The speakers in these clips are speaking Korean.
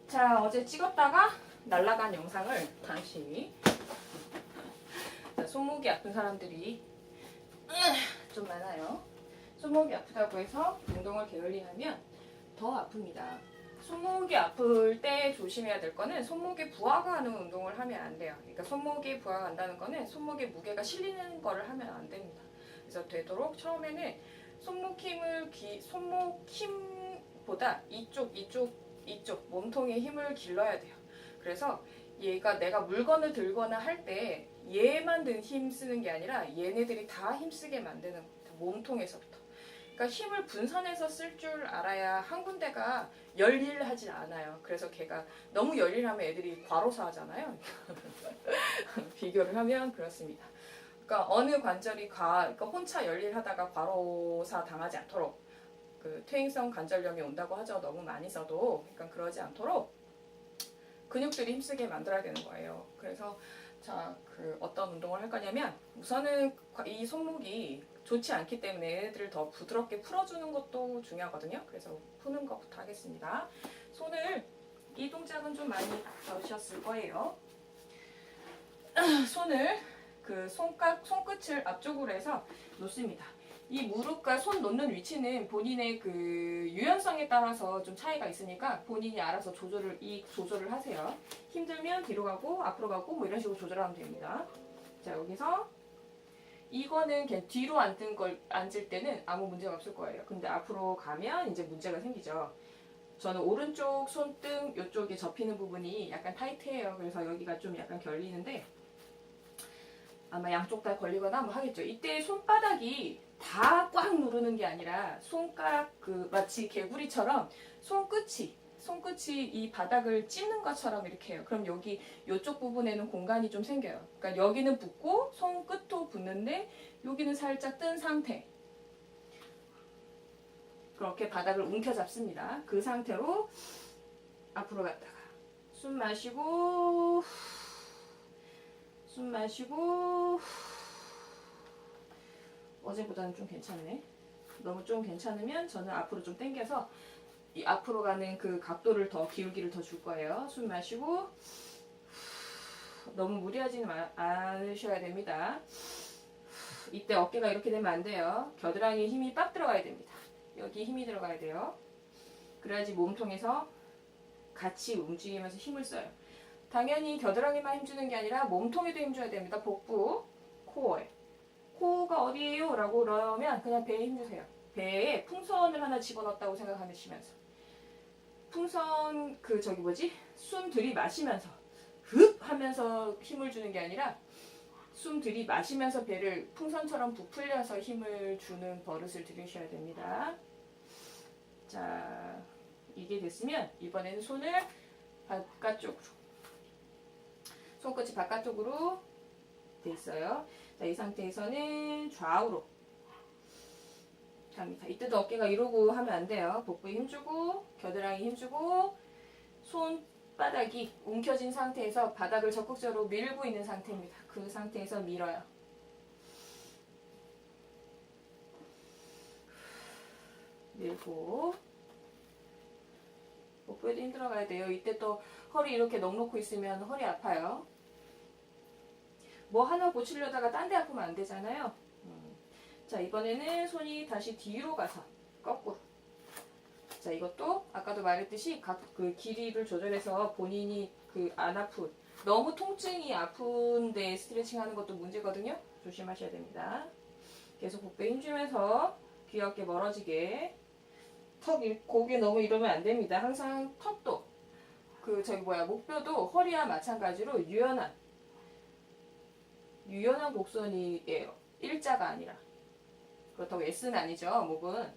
자, 어제 찍었다가 날라간 영상을 다시. 자, 손목이 아픈 사람들이 좀 많아요. 손목이 아프다고 해서 운동을 게을리하면 더 아픕니다. 손목이 아플 때 조심해야 될 거는 손목에 부하가 하는 운동을 하면 안 돼요. 그러니까 손목에 부하가 간다는 거는 손목에 무게가 실리는 거를 하면 안 됩니다. 그래서 되도록 처음에는 손목 힘보다 이쪽 몸통의 힘을 길러야 돼요. 그래서 얘가 내가 물건을 들거나 할 때 얘만 힘 쓰는 게 아니라 얘네들이 다 힘쓰게 만드는 겁니다. 몸통에서부터. 그러니까 힘을 분산해서 쓸 줄 알아야 한 군데가 열일하지 않아요. 그래서 걔가 너무 열일하면 애들이 과로사 하잖아요. 비교를 하면 그렇습니다. 그러니까 어느 관절이 그러니까 혼자 열일하다가 과로사 당하지 않도록 그 퇴행성 관절염이 온다고 하죠. 너무 많이 써도. 그러니까 그러지 않도록 근육들이 힘쓰게 만들어야 되는 거예요. 그래서 자, 어떤 운동을 할 거냐면 우선은 이 손목이 좋지 않기 때문에 얘네들을 더 부드럽게 풀어주는 것도 중요하거든요. 그래서 푸는 것부터 하겠습니다. 이 동작은 좀 많이 배우셨을 거예요. 손을 손끝을 앞쪽으로 해서 놓습니다. 이 무릎과 손 놓는 위치는 본인의 유연성에 따라서 좀 차이가 있으니까 본인이 알아서 조절을 하세요. 힘들면 뒤로 가고 앞으로 가고 뭐 이런 식으로 조절하면 됩니다. 자, 여기서 이거는 그냥 뒤로 앉을 때는 아무 문제가 없을 거예요. 근데 앞으로 가면 이제 문제가 생기죠. 저는 오른쪽 손등 이쪽에 접히는 부분이 약간 타이트해요. 그래서 여기가 좀 약간 결리는데 아마 양쪽 다 걸리거나 뭐 하겠죠. 이때 손바닥이 다 꽉 누르는 게 아니라 손가락 마치 개구리처럼 손끝이 이 바닥을 찝는 것처럼 이렇게 해요. 그럼 이쪽 부분에는 공간이 좀 생겨요. 그러니까 여기는 붙고 손끝도 붙는데 여기는 살짝 뜬 상태. 그렇게 바닥을 움켜잡습니다. 그 상태로 앞으로 갔다가 숨 마시고 어제보다는 좀 괜찮네. 너무 좀 괜찮으면 저는 앞으로 좀 당겨서 이 앞으로 가는 그 각도를 기울기를 더 줄 거예요. 숨 마시고 너무 무리하지는 않으셔야 됩니다. 이때 어깨가 이렇게 되면 안 돼요. 겨드랑이에 힘이 빡 들어가야 됩니다. 여기 힘이 들어가야 돼요. 그래야지 몸통에서 같이 움직이면서 힘을 써요. 당연히 겨드랑이만 힘주는 게 아니라 몸통에도 힘줘야 됩니다. 복부, 코어에. 코어가 어디예요? 라고 그러면 그냥 배에 힘주세요. 배에 풍선을 하나 집어넣었다고 생각하시면서 풍선 숨 들이마시면서 흡 하면서 힘을 주는 게 아니라 숨 들이마시면서 배를 풍선처럼 부풀려서 힘을 주는 버릇을 들이셔야 됩니다. 자, 이게 됐으면 이번에는 손을 바깥쪽으로, 손끝이 바깥쪽으로 돼 있어요. 자, 이 상태에서는 좌우로 갑니다. 이때도 어깨가 이러고 하면 안 돼요. 복부에 힘주고 겨드랑이 힘주고 손바닥이 움켜진 상태에서 바닥을 적극적으로 밀고 있는 상태입니다. 그 상태에서 밀어요. 밀고 복부에도 힘들어가야 돼요. 이때 또 허리 이렇게 넉놓고 있으면 허리 아파요. 뭐 하나 고치려다가 딴 데 아프면 안 되잖아요. 자, 이번에는 손이 다시 뒤로 가서 거꾸로. 자, 이것도 아까도 말했듯이 길이를 조절해서 본인이 안 아픈, 너무 통증이 아픈데 스트레칭 하는 것도 문제거든요. 조심하셔야 됩니다. 계속 복부에 힘주면서 귀엽게 멀어지게. 고개 너무 이러면 안 됩니다. 항상 턱도 목뼈도 허리와 마찬가지로 유연한 곡선이에요. 일자가 아니라. 그렇다고 S는 아니죠. 목은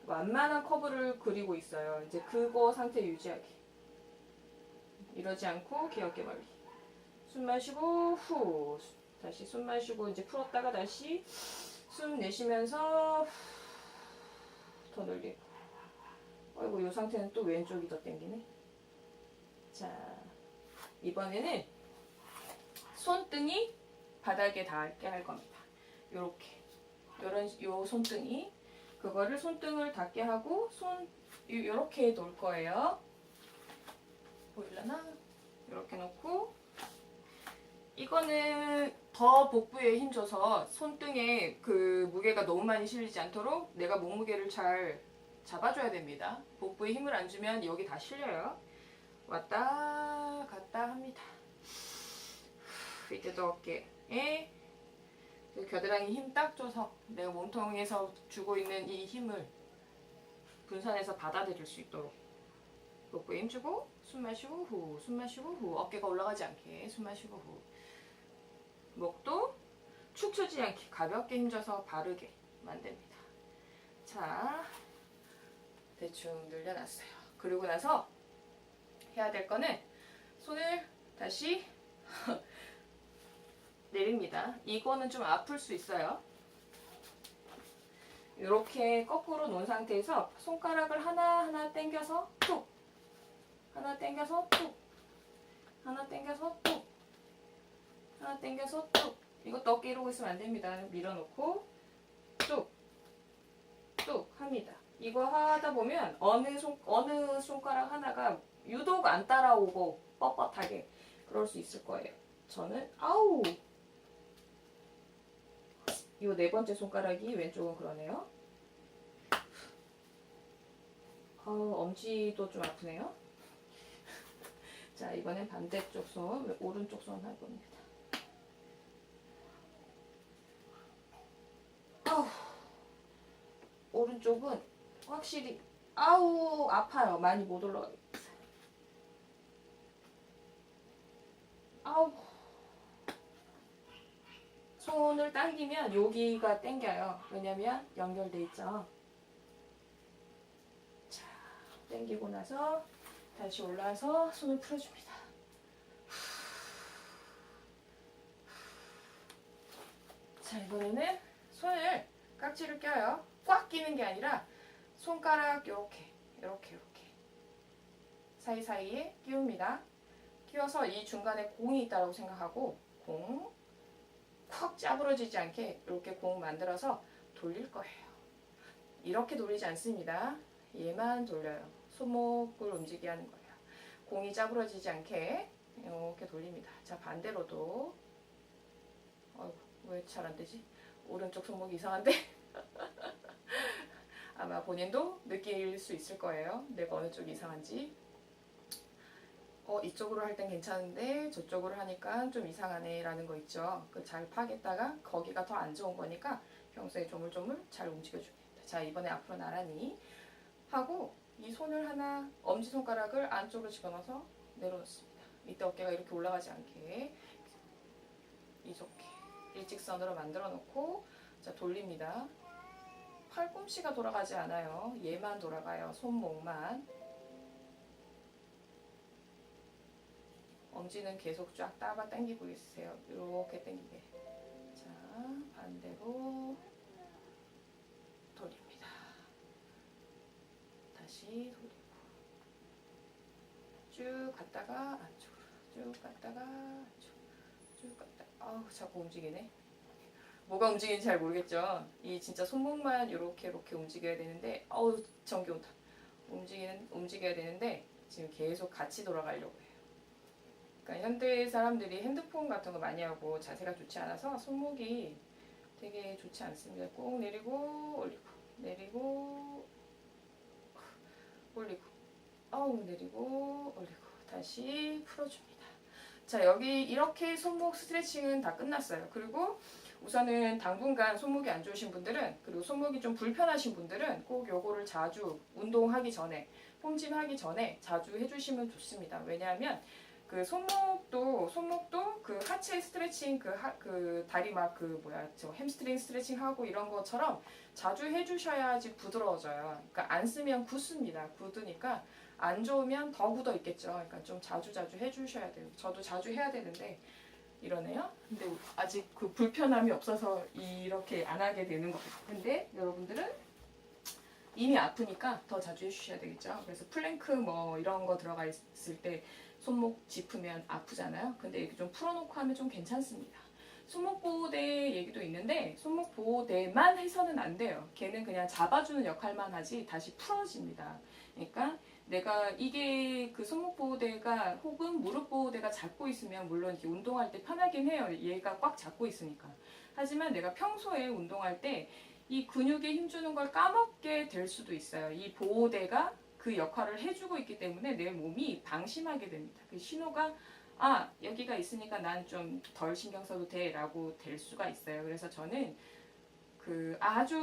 완만한 커브를 그리고 있어요. 이제 그거 상태 유지하기. 이러지 않고 귀엽게 멀리. 숨 마시고 후. 다시 숨 마시고 이제 풀었다가 다시 숨 내쉬면서 더 늘리고. 아이고, 이 상태는 또 왼쪽이 더 당기네. 자, 이번에는 손등이 바닥에 닿게 할 겁니다. 요 손등이 그거를 손등을 닿게 하고 요렇게 놓을 거예요. 보이려나? 이렇게 놓고 이거는 더 복부에 힘줘서 손등에 그 무게가 너무 많이 실리지 않도록 내가 몸무게를 잘 잡아줘야 됩니다. 복부에 힘을 안 주면 여기 다 실려요. 왔다 갔다 합니다. 이때도 어깨에 겨드랑이 힘 딱 줘서 내가 몸통에서 주고 있는 이 힘을 분산해서 받아들일 수 있도록 복부에 힘 주고 숨 마시고 후, 숨 마시고 후, 어깨가 올라가지 않게 숨 마시고 후. 목도 축 처지지 않게 가볍게 힘줘서 바르게 만듭니다. 자, 대충 늘려놨어요. 그리고 나서 해야 될 거는 손을 다시 내립니다. 이거는 좀 아플 수 있어요. 이렇게 거꾸로 놓은 상태에서 손가락을 하나하나 당겨서 툭, 하나 당겨서 툭, 하나 당겨서 툭, 하나 당겨서 툭. 이것도 어깨 이러고 있으면 안 됩니다. 밀어놓고 뚝, 뚝 합니다. 이거 하다 보면 어느 손가락 하나가 유독 안 따라오고 뻣뻣하게 그럴 수 있을 거예요. 저는 아우 이 네 번째 손가락이 왼쪽은 그러네요. 엄지도 좀 아프네요. 자, 이번엔 반대쪽 손, 오른쪽 손 할 겁니다. 아우, 오른쪽은 확실히 아우 아파요. 많이 못 올라가요. 아우, 손을 당기면 여기가 당겨요. 왜냐면 연결돼 있죠. 자, 당기고 나서 다시 올라와서 손을 풀어줍니다. 자, 이번에는 손을 깍지를 껴요. 꽉 끼는 게 아니라 손가락 요렇게 사이사이에 끼웁니다. 끼워서 이 중간에 공이 있다고 생각하고 공 콱 짜부러지지 않게 이렇게 공 만들어서 돌릴 거예요. 이렇게 돌리지 않습니다. 얘만 돌려요. 손목을 움직이게 하는 거예요. 공이 짜부러지지 않게 이렇게 돌립니다. 자, 반대로도 왜 잘 안 되지? 오른쪽 손목이 이상한데? 아마 본인도 느낄 수 있을 거예요. 내가 어느 쪽이 이상한지. 이쪽으로 할 땐 괜찮은데 저쪽으로 하니까 좀 이상하네 라는 거 있죠. 그 잘 파겠다가 거기가 더 안 좋은 거니까 평소에 조물조물 잘 움직여줍니다. 자, 이번에 앞으로 나란히 하고 이 손을 하나 엄지손가락을 안쪽으로 집어넣어서 내려놓습니다. 이때 어깨가 이렇게 올라가지 않게 이렇게 일직선으로 만들어 놓고 자, 돌립니다. 팔꿈치가 돌아가지 않아요. 얘만 돌아가요. 손목만. 엄지는 계속 쫙 따가 당기고 있으세요. 이렇게 당기게. 자, 반대로 돌립니다. 다시 돌리고 쭉 갔다가 안쪽으로 쭉 갔다가 안쪽으로 쭉 갔다가 아우 자꾸 움직이네. 뭐가 움직이는지 잘 모르겠죠. 이 진짜 손목만 이렇게 움직여야 되는데 아우 전기 온다. 움직여야 되는데 지금 계속 같이 돌아가려고 해요. 그러니까 현대 사람들이 핸드폰 같은 거 많이 하고 자세가 좋지 않아서 손목이 되게 좋지 않습니다. 꼭 내리고 올리고 내리고 올리고 아우 내리고 올리고 다시 풀어줍니다. 자, 여기 이렇게 손목 스트레칭은 다 끝났어요. 그리고 우선은 당분간 손목이 안 좋으신 분들은 그리고 손목이 좀 불편하신 분들은 꼭 요거를 자주 운동하기 전에 홈짐하기 전에 자주 해주시면 좋습니다. 왜냐하면 그 손목도 그 하체 스트레칭 그 다리 막 저 햄스트링 스트레칭 하고 이런 것처럼 자주 해주셔야지 부드러워져요. 그러니까 안 쓰면 굳습니다. 굳으니까 안 좋으면 더 굳어 있겠죠. 그러니까 좀 자주 해주셔야 돼요. 저도 자주 해야 되는데 이러네요. 근데 아직 그 불편함이 없어서 이렇게 안 하게 되는 거예요. 근데 여러분들은 이미 아프니까 더 자주 해주셔야 되겠죠. 그래서 플랭크 뭐 이런 거 들어가 있을 때 손목 짚으면 아프잖아요. 근데 이렇게 좀 풀어놓고 하면 좀 괜찮습니다. 손목 보호대 얘기도 있는데 손목 보호대만 해서는 안 돼요. 걔는 그냥 잡아주는 역할만 하지 다시 풀어집니다. 그러니까 내가 이게 그 손목 보호대가 혹은 무릎 보호대가 잡고 있으면 물론 이렇게 운동할 때 편하긴 해요. 얘가 꽉 잡고 있으니까. 하지만 내가 평소에 운동할 때 이 근육에 힘주는 걸 까먹게 될 수도 있어요. 이 보호대가 그 역할을 해주고 있기 때문에 내 몸이 방심하게 됩니다. 그 신호가 여기가 있으니까 난 좀 덜 신경 써도 돼 라고 될 수가 있어요. 그래서 저는 그 아주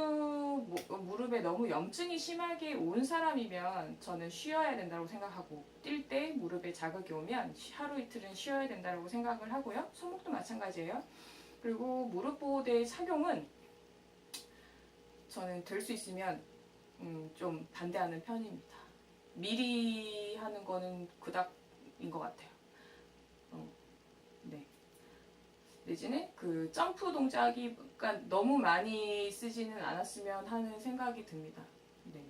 무릎에 너무 염증이 심하게 온 사람이면 저는 쉬어야 된다고 생각하고, 뛸 때 무릎에 자극이 오면 하루 이틀은 쉬어야 된다고 생각을 하고요. 손목도 마찬가지예요. 그리고 무릎 보호대 착용은 저는 될 수 있으면 좀 반대하는 편입니다. 미리 하는 거는 그닥인 것 같아요. 네. 내지는 그 점프 동작이 그러니까 너무 많이 쓰지는 않았으면 하는 생각이 듭니다. 네.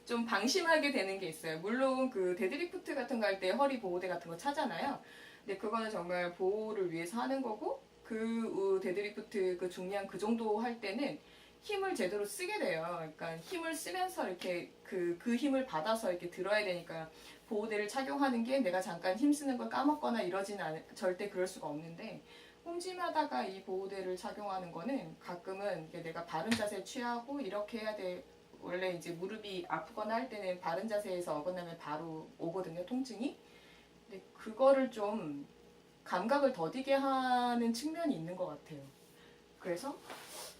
좀 방심하게 되는 게 있어요. 물론 그 데드리프트 같은 거 할 때 허리 보호대 같은 거 차잖아요. 근데 그거는 정말 보호를 위해서 하는 거고, 그 데드리프트 그 중량 그 정도 할 때는 힘을 제대로 쓰게 돼요. 그러니까 힘을 쓰면서 이렇게 그 힘을 받아서 이렇게 들어야 되니까 보호대를 착용하는 게 내가 잠깐 힘 쓰는 걸 까먹거나 이러지는 절대 그럴 수가 없는데, 홈짐하다가 이 보호대를 착용하는 거는 가끔은 이게 내가 바른 자세 취하고 이렇게 해야 돼. 원래 이제 무릎이 아프거나 할 때는 바른 자세에서 어긋나면 바로 오거든요, 통증이. 근데 그거를 좀 감각을 더디게 하는 측면이 있는 것 같아요. 그래서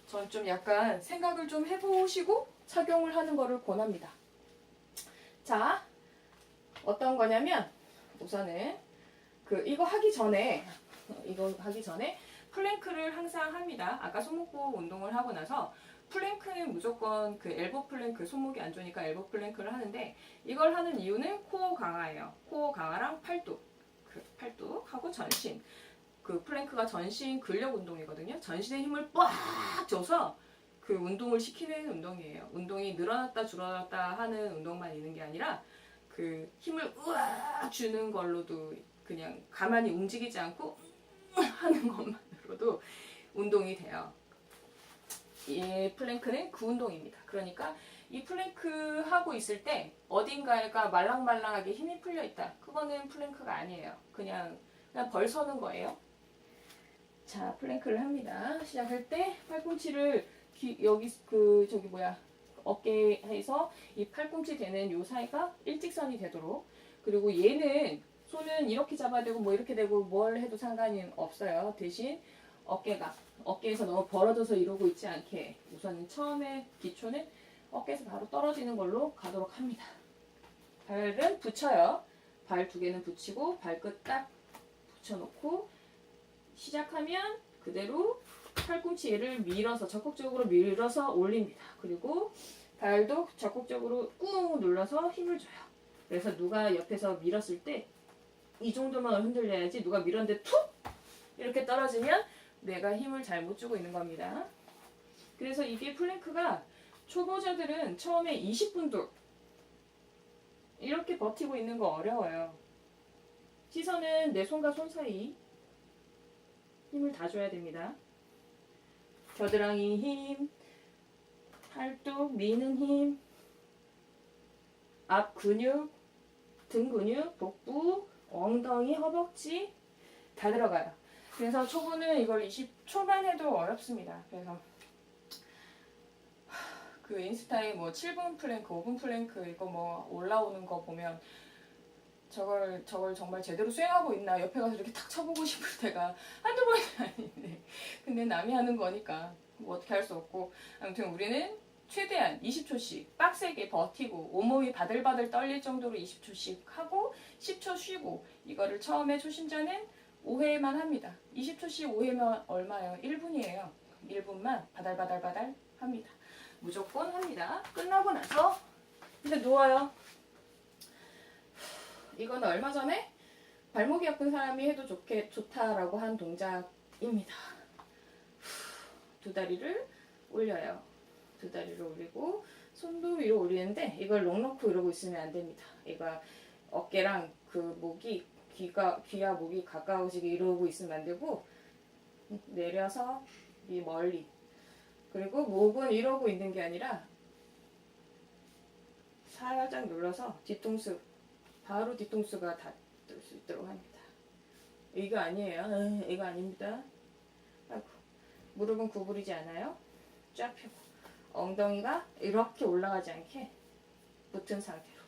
전 좀 약간 생각을 좀 해보시고 착용을 하는 거를 권합니다. 자, 어떤 거냐면 우선은 이거 하기 전에 플랭크를 항상 합니다. 아까 손목보호 운동을 하고 나서 플랭크는 무조건 그 엘보 플랭크, 손목이 안 좋으니까 엘보 플랭크를 하는데, 이걸 하는 이유는 코어 강화예요. 코어 강화랑 팔뚝, 팔뚝하고 전신. 그 플랭크가 전신 근력 운동이거든요. 전신에 힘을 빡 줘서 그 운동을 시키는 운동이에요. 운동이 늘어났다 줄어났다 하는 운동만 있는 게 아니라 그 힘을 우악 주는 걸로도 그냥 가만히 움직이지 않고 하는 것만으로도 운동이 돼요. 이 플랭크는 그 운동입니다. 그러니까 이 플랭크 하고 있을 때 어딘가가 말랑말랑하게 힘이 풀려 있다. 그거는 플랭크가 아니에요. 그냥 벌 서는 거예요. 자, 플랭크를 합니다. 시작할 때 팔꿈치를 여기 어깨에서 이 팔꿈치 되는 요 사이가 일직선이 되도록, 그리고 얘는 손은 이렇게 잡아야 되고 뭐 이렇게 되고 뭘 해도 상관이 없어요. 대신 어깨에서 너무 벌어져서 이러고 있지 않게 우선은 처음에 기초는 어깨에서 바로 떨어지는 걸로 가도록 합니다. 발은 붙여요. 발 두 개는 붙이고 발끝 딱 붙여놓고 시작하면 그대로 팔꿈치를 밀어서 적극적으로 밀어서 올립니다. 그리고 발도 적극적으로 꾹 눌러서 힘을 줘요. 그래서 누가 옆에서 밀었을 때 이 정도만 흔들려야지, 누가 밀었는데 툭 이렇게 떨어지면 내가 힘을 잘못 주고 있는 겁니다. 그래서 이게 플랭크가 초보자들은 처음에 20분도 이렇게 버티고 있는 거 어려워요. 시선은 내 손과 손 사이 힘을 다 줘야 됩니다. 겨드랑이 힘, 팔뚝 미는 힘, 앞 근육, 등 근육, 복부, 엉덩이, 허벅지 다 들어가요. 그래서 초보는 이걸 20초만 해도 어렵습니다. 그래서 그 인스타에 뭐 7분 플랭크, 5분 플랭크 이거 뭐 올라오는 거 보면 저걸 정말 제대로 수행하고 있나 옆에 가서 이렇게 탁 쳐보고 싶을 때가 한두 번이 아닌데, 근데 남이 하는 거니까 뭐 어떻게 할 수 없고, 아무튼 우리는 최대한 20초씩 빡세게 버티고 온몸이 바들바들 떨릴 정도로 20초씩 하고 10초 쉬고, 이거를 처음에 초심자는 5회만 합니다. 20초씩 5회면 얼마예요? 1분이에요. 1분만 바달바달 합니다. 무조건 합니다. 끝나고 나서 이제 누워요. 이건 얼마 전에 발목이 아픈 사람이 해도 좋다라고 한 동작입니다. 두 다리를 올려요. 두 다리를 올리고 손도 위로 올리는데 이걸 롱 놓고 이러고 있으면 안 됩니다. 이거 어깨랑 그 목이 귀와 목이 가까워지게 이러고 있으면 안 되고, 내려서 이 멀리 그리고 목은 이러고 있는 게 아니라 살짝 눌러서 뒤통수, 바로 뒤통수가 닿을 수 있도록 합니다. 이거 아니에요. 이거 아닙니다. 아이고, 무릎은 구부리지 않아요. 쫙 펴고 엉덩이가 이렇게 올라가지 않게 붙은 상태로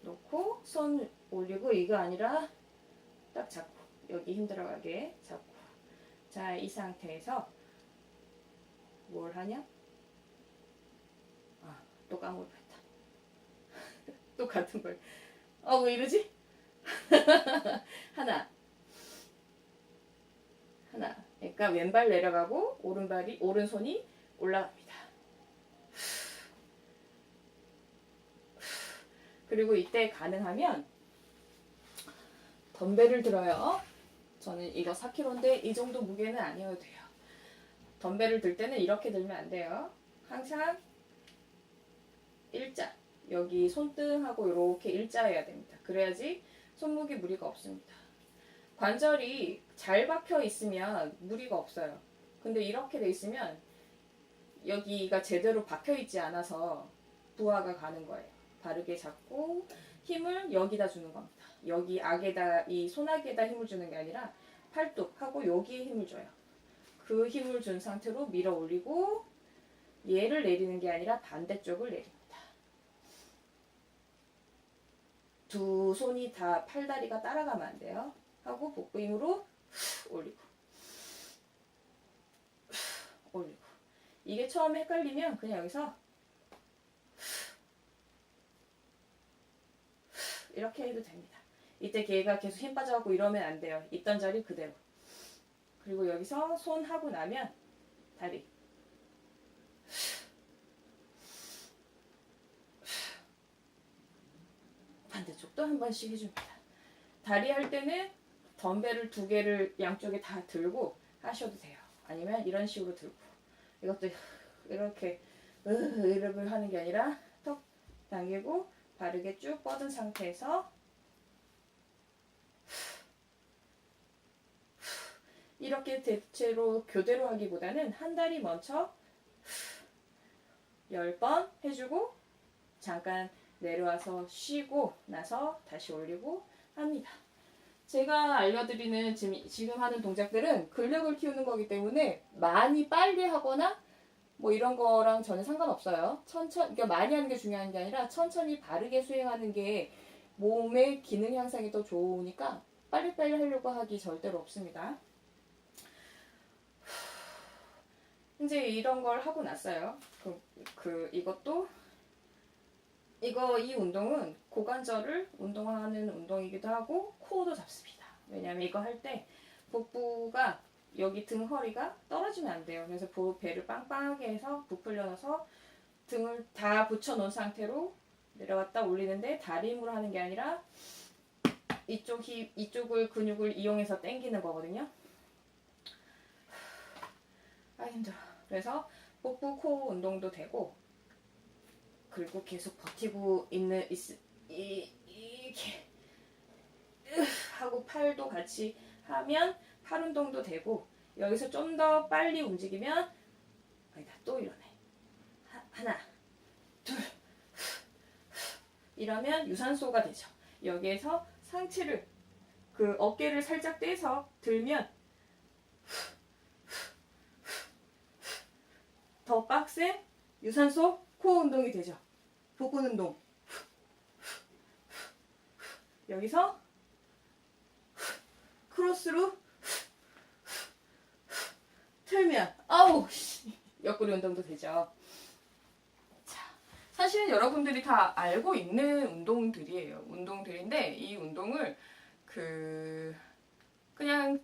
놓고 손 올리고, 이거 아니라 딱 잡고 여기 힘들어가게 잡고, 자, 이 상태에서 뭘 하냐? 또 까먹을 뻔했다. 또 같은 걸. 왜 이러지? 하나. 그러니까 왼발 내려가고 오른손이 올라갑니다. 그리고 이때 가능하면 덤벨을 들어요. 저는 이거 4kg인데 이 정도 무게는 아니어도 돼요. 덤벨을 들 때는 이렇게 들면 안 돼요. 항상 일자, 여기 손등하고 이렇게 일자해야 됩니다. 그래야지 손목에 무리가 없습니다. 관절이 잘 박혀 있으면 무리가 없어요. 근데 이렇게 돼 있으면 여기가 제대로 박혀 있지 않아서 부하가 가는 거예요. 바르게 잡고 힘을 여기다 주는 겁니다. 여기 악에다, 이 손아귀에다 힘을 주는 게 아니라 팔뚝하고 여기에 힘을 줘요. 그 힘을 준 상태로 밀어 올리고, 얘를 내리는 게 아니라 반대쪽을 내립니다. 두 손이 다 팔다리가 따라가면 안 돼요. 하고 복부 힘으로 올리고 올리고. 이게 처음에 헷갈리면 그냥 여기서 이렇게 해도 됩니다. 이때 걔가 계속 힘 빠져갖고 이러면 안 돼요. 있던 자리 그대로. 그리고 여기서 손 하고 나면 다리 반대쪽도 한 번씩 해줍니다. 다리 할 때는 덤벨을 2개를 양쪽에 다 들고 하셔도 돼요. 아니면 이런 식으로 들고, 이것도 이렇게 이렇게 하는 게 아니라 턱 당기고 바르게 쭉 뻗은 상태에서 이렇게 대체로 교대로 하기보다는 한 다리 먼저 10번 해주고 잠깐 내려와서 쉬고 나서 다시 올리고 합니다. 제가 알려드리는 지금 하는 동작들은 근력을 키우는 거기 때문에 많이 빨리 하거나 뭐 이런 거랑 전혀 상관없어요. 천천히, 그러니까 많이 하는 게 중요한 게 아니라 천천히 바르게 수행하는 게 몸의 기능 향상이 더 좋으니까 빨리빨리 하려고 하기 절대로 없습니다. 이제 이런 걸 하고 났어요. 이 운동은 고관절을 운동하는 운동이기도 하고 코어도 잡습니다. 왜냐하면 이거 할 때 복부가 여기 등 허리가 떨어지면 안 돼요. 그래서 배를 빵빵하게 해서 부풀려 넣어서 등을 다 붙여 놓은 상태로 내려왔다 올리는데 다리 힘으로 하는 게 아니라 이쪽을 근육을 이용해서 당기는 거거든요. 힘들어. 그래서 복부 코어 운동도 되고, 그리고 계속 버티고 이렇게 하고 팔도 같이 하면 팔 운동도 되고, 여기서 좀 더 빨리 움직이면 또 이러네. 하나, 둘, 이러면 유산소가 되죠. 여기에서 상체를, 어깨를 살짝 떼서 들면 더 빡센 유산소 코어 운동이 되죠. 복근 운동. 여기서 크로스로 틀면 옆구리 운동도 되죠. 자, 사실은 여러분들이 다 알고 있는 운동들인데 이 운동을 그냥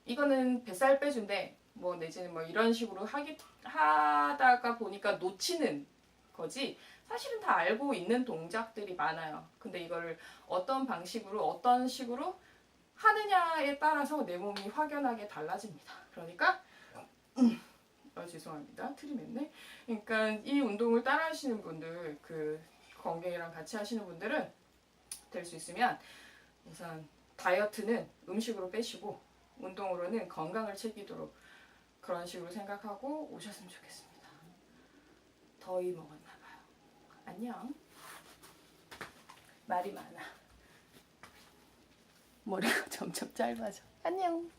이거는 뱃살 빼준데 뭐 내지는 뭐 이런 식으로 하다가 보니까 놓치는 거지, 사실은 다 알고 있는 동작들이 많아요. 근데 이거를 어떤 방식으로 어떤 식으로 하느냐에 따라서 내 몸이 확연하게 달라집니다. 그러니까 죄송합니다. 트림했네. 그러니까 이 운동을 따라 하시는 분들, 건강이랑 같이 하시는 분들은 될 수 있으면 우선 다이어트는 음식으로 빼시고 운동으로는 건강을 챙기도록 그런 식으로 생각하고 오셨으면 좋겠습니다. 더위 먹었나 봐요. 안녕. 말이 많아. 머리가 점점 짧아져. 안녕.